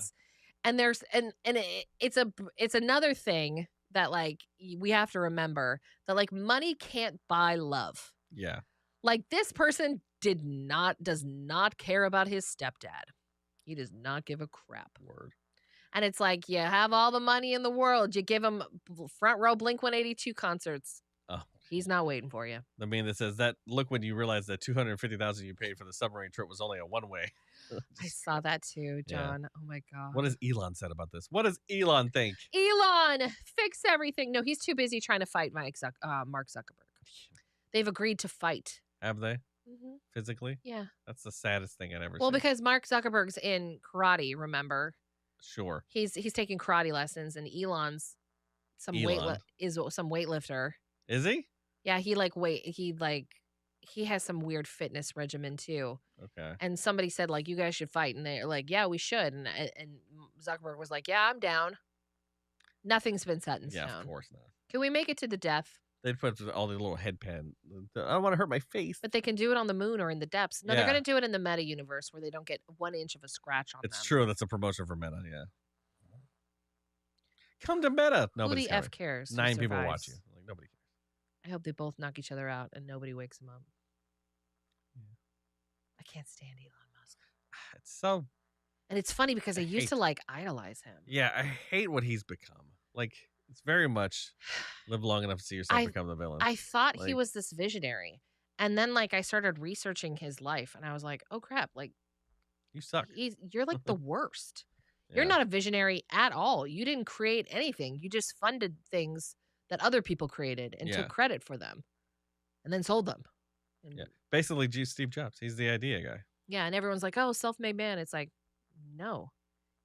it's another thing that like we have to remember that like money can't buy love. Yeah. Like this person does not care about his stepdad. He does not give a crap. Word. And it's like, you have all the money in the world. You give him front row Blink 182 concerts. Oh. He's not waiting for you. The meme that says that look when you realize that $250,000 you paid for the submarine trip was only a one-way. I saw that too, John. Yeah. Oh my God. What has Elon said about this? What does Elon think? Elon, fix everything. No, he's too busy trying to fight Mark Zuckerberg. They've agreed to fight. Have they? Mm-hmm. Physically? Yeah. That's the saddest thing I've ever seen. Well, because Mark Zuckerberg's in karate, remember? Sure. He's taking karate lessons, and Elon's some weightlifter. Is he? Yeah, he has some weird fitness regimen too. Okay. And somebody said like, you guys should fight, and they're like, yeah, we should. And Zuckerberg was like, yeah, I'm down. Nothing's been set in stone. Yeah, of course not. Can we make it to the death? They'd put all the little headband. I don't want to hurt my face. But they can do it on the moon or in the depths. No, they're going to do it in the meta universe where they don't get 1 inch of a scratch on them. It's true. That's a promotion for Meta. Yeah. Come to Meta. Who the F cares? 9 people watch you. Like nobody cares. I hope they both knock each other out and nobody wakes them up. Yeah. I can't stand Elon Musk. It's so. And it's funny because I used to like idolize him. Yeah, I hate what he's become. Like. It's very much live long enough to see yourself become the villain. I thought he was this visionary. And then like I started researching his life and I was like, oh crap, like you suck. You're like the worst. Yeah. You're not a visionary at all. You didn't create anything. You just funded things that other people created and took credit for them and then sold them. And basically Steve Jobs. He's the idea guy. Yeah. And everyone's like, oh, self-made man. It's like, no.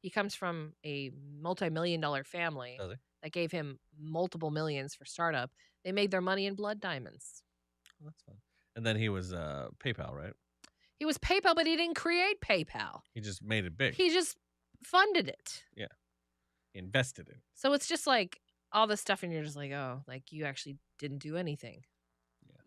He comes from a multi-million-dollar family. Does he? That gave him multiple millions for startup. They made their money in blood diamonds. Well, that's fun. And then he was PayPal, right? He was PayPal, but he didn't create PayPal. He just made it big. He just funded it. Yeah. Invested in it. So it's just like all this stuff and you're just like, oh, like you actually didn't do anything.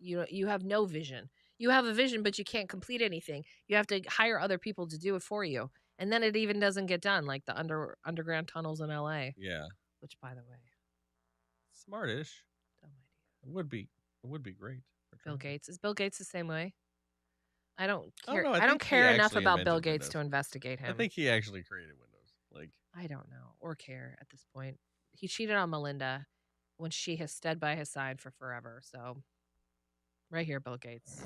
Yeah. You have no vision. You have a vision, but you can't complete anything. You have to hire other people to do it for you. And then it even doesn't get done, like the underground tunnels in LA. Yeah. Which, by the way, smartish. Dumb idea. It would be great. Bill Gates. Is Bill Gates the same way? I don't care. I don't care enough about Bill Gates to investigate him. I think he actually created Windows. Like I don't know or care at this point. He cheated on Melinda when she has stood by his side for forever. So, right here, Bill Gates.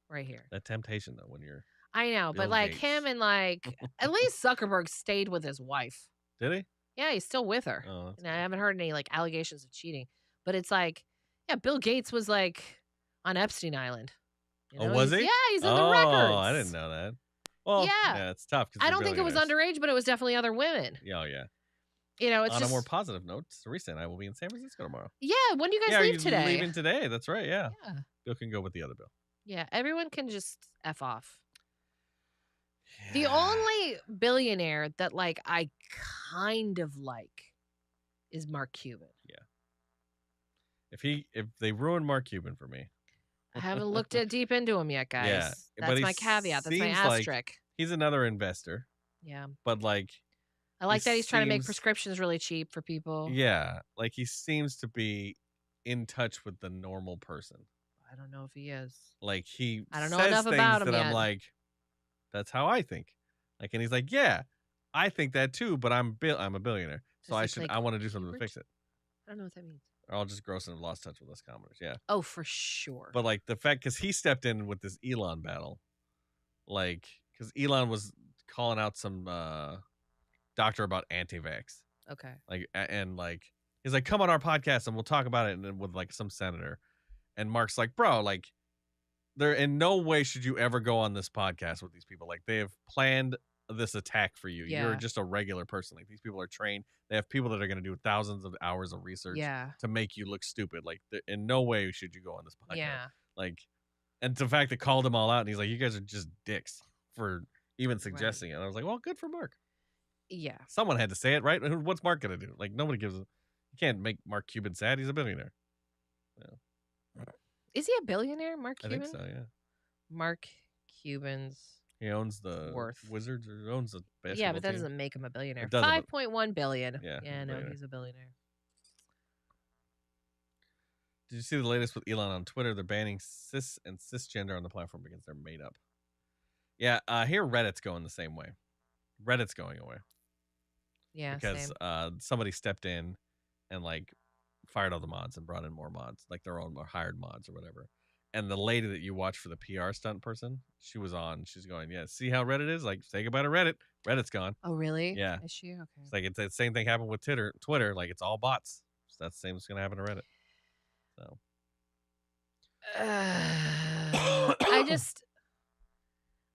Right here. That temptation, though, when you're. I know, Bill but like Gates. him and like at least Zuckerberg stayed with his wife. Did he? Yeah, he's still with her. Oh, and I haven't heard any like allegations of cheating. But it's like, yeah, Bill Gates was like on Epstein Island. You know? Oh, was he? Yeah, he's in the records. Oh, I didn't know that. Well, yeah, it's tough. I don't think it was underage, but it was definitely other women. Yeah, yeah. You know, it's on just... a more positive note, Teresa and I will be in San Francisco tomorrow. Yeah, when do you guys leave today? Leaving today. That's right. Yeah. Bill can go with the other Bill. Yeah, everyone can just F off. Yeah. The only billionaire that like I kind of like is Mark Cuban. Yeah. If they ruin Mark Cuban for me. I haven't looked deep into him yet, guys. Yeah, that's my caveat. That's my asterisk. Like he's another investor. Yeah. But like I like that he's trying to make prescriptions really cheap for people. Yeah. Like he seems to be in touch with the normal person. I don't know if he is. Like I don't know enough about him that yet. I'm like, that's how I think. Like, and he's like, yeah, I think that too, but I'm a billionaire, so I want to do something to fix it. I don't know what that means. Or I'll just gross and have lost touch with us commoners. Yeah. Oh, for sure. But like the fact, because he stepped in with this Elon battle, like because Elon was calling out some doctor about anti-vax. Okay. Like and like he's like, come on our podcast and we'll talk about it, and with like some senator, and Mark's like, bro, like there in no way should you ever go on this podcast with these people. Like they have planned this attack for you. You're Yeah. just a regular person. Like these people are trained. They have people that are going to do thousands of hours of research Yeah. to make you look stupid. Like in no way should you go on this podcast. Yeah. Like, and the fact that called them all out, and he's like, "You guys are just dicks for even suggesting it." And I was like, "Well, good for Mark. Yeah. Someone had to say it, right? What's Mark gonna do? Like nobody gives. You can't make Mark Cuban sad. He's a billionaire. Is he a billionaire, Mark I Cuban? think so. Yeah. Mark Cuban's He owns the worth. Wizards or owns the basketball Yeah, but that team. doesn't make him a billionaire. It doesn't, but- 5.1 billion. Yeah, Yeah, a no, billionaire. he's a billionaire. Did you see the latest with Elon on Twitter? They're banning cis and cisgender on the platform because they're made up. Yeah, here Reddit's going the same way. Reddit's going away Yeah, because same. somebody stepped in and like fired all the mods and brought in more mods, like their own hired mods or whatever. And the lady that you watch for the PR stunt person, she was on. She's going, yeah, see how Reddit is? Like, say goodbye to Reddit. Reddit's gone. Oh, really? Yeah. Is she? Okay. It's like it's the same thing happened with Twitter. Like it's all bots. So that's the same that's gonna happen to Reddit. So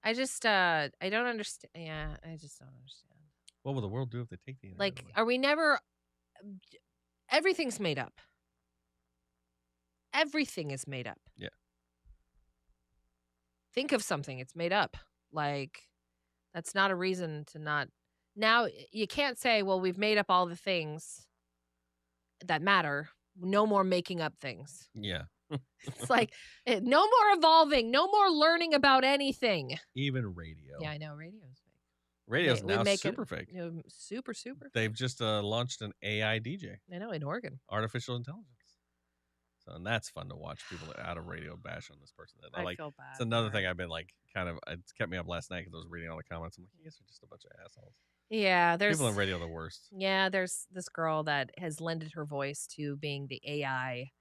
I don't understand. Yeah, I just don't understand. what will the world do if they take the internet Like, away? are we never? Everything's made up. Everything is made up. Yeah. Think of something, it's made up. Like, that's not a reason to not. Now, you can't say, well, we've made up all the things that matter. No more making up things. Yeah. It's like, no more evolving, no more learning about anything. Even radio. Yeah, I know, radio's fake. Radio's We now make it- super fake. Super fake. They've just launched an AI DJ, I know, in Oregon. artificial intelligence. So, and that's fun to watch people out of radio bash on this person. That I like, feel bad. it's another for thing her. I've been like, it's kept me up last night because I was reading all the comments. I'm like, you guys are just a bunch of assholes. Yeah, there's People in radio are the worst. Yeah, there's this girl that has lended her voice to being the AI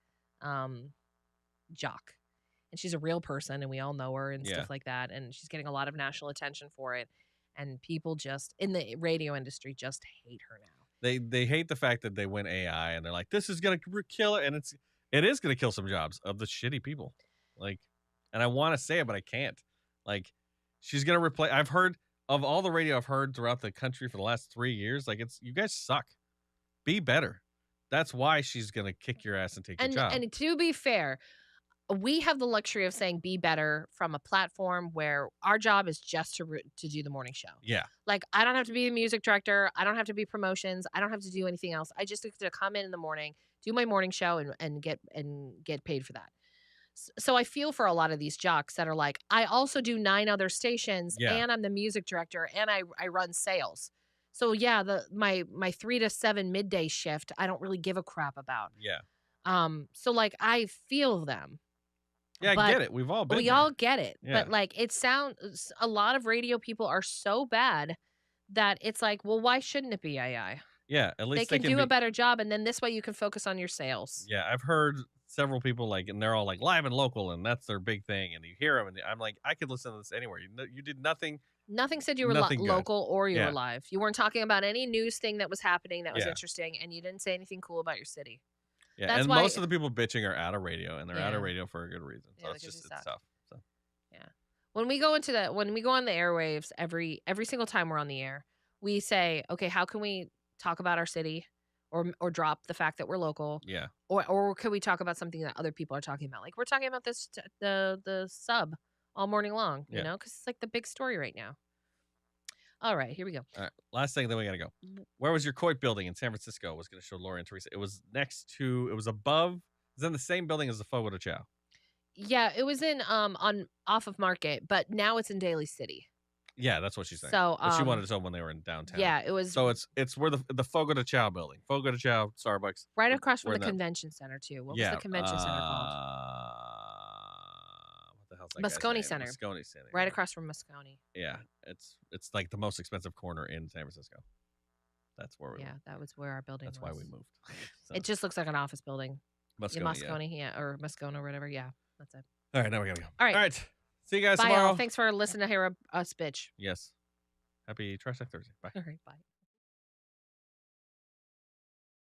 jock. And she's a real person and we all know her and Yeah. stuff like that. And she's getting a lot of national attention for it. And people just in the radio industry just hate her now. They hate the fact that they went AI and they're like, this is gonna kill it, and it is gonna kill some jobs of the shitty people. Like, and I want to say it, but I can't. Like, she's gonna replace. I've heard of all the radio I've heard throughout the country for the last 3 years. Like, you guys suck. Be better. That's why she's gonna kick your ass and take your job. And to be fair, we have the luxury of saying be better from a platform where our job is just to do the morning show. Yeah. Like, I don't have to be a music director. I don't have to be promotions. I don't have to do anything else. I just have to come in the morning, do my morning show, and get paid for that. So I feel for a lot of these jocks that are like, I also do 9 other stations, Yeah. and I'm the music director, and I run sales. So yeah, my 3 to 7 midday shift, I don't really give a crap about. Yeah. So like, I feel them. Yeah, I But get it. We've all been We there. all get it. Yeah. But like, it sounds, a lot of radio people are so bad that it's like, well, why shouldn't it be AI? Yeah, at least They can do be, a better job, and then this way you can focus on your sales. Yeah, I've heard several people like, and they're all like live and local, and that's their big thing. And you hear them, and I'm like, I could listen to this anywhere. You did nothing. Nothing said you were Nothing good. local or you Yeah. were live. You weren't talking about any news thing that was happening that was Yeah. interesting, and you didn't say anything cool about your city. Yeah, That's and why- most of the people bitching are out of radio, and they're out of Yeah. radio for a good reason. So Yeah, it's because just you it's suck. tough. So When we go on the airwaves, every single time we're on the air, we say, okay, how can we talk about our city, or drop the fact that we're local, yeah, or could we talk about something that other people are talking about? Like, we're talking about this the sub all morning long, you Yeah. know, because it's like the big story right now. All right, here we go. all right. Last thing, then we gotta go. Where was your Coit building in San Francisco? I was gonna show Laura and Teresa. It was it was above. It was in the same building as the Fogo de Chao. Yeah, it was in on off of Market, but now it's in Daly City. Yeah, that's what she's saying. So but she wanted to show when they were in downtown. yeah, it was So it's where the Fogo de Chao building, Fogo de Chao, Starbucks. right across from we're the in that- convention center too. What was the convention center called? What the hell's that guy's Moscone name? Center. Moscone Center. Right yeah. across from Moscone. Yeah, it's like the most expensive corner in San Francisco. That's where we. Yeah, that was where our building That's was. why we moved. So, It just looks like an office building. Moscone. Yeah, Yeah. Moscone, yeah, or Moscone or whatever. Yeah, that's it. All right, now we gotta go. All right. All right. See you guys Bye, tomorrow. all. Thanks for listening to hear us bitch. Yes. Happy Trash Talk Thursday. Bye. All right, bye.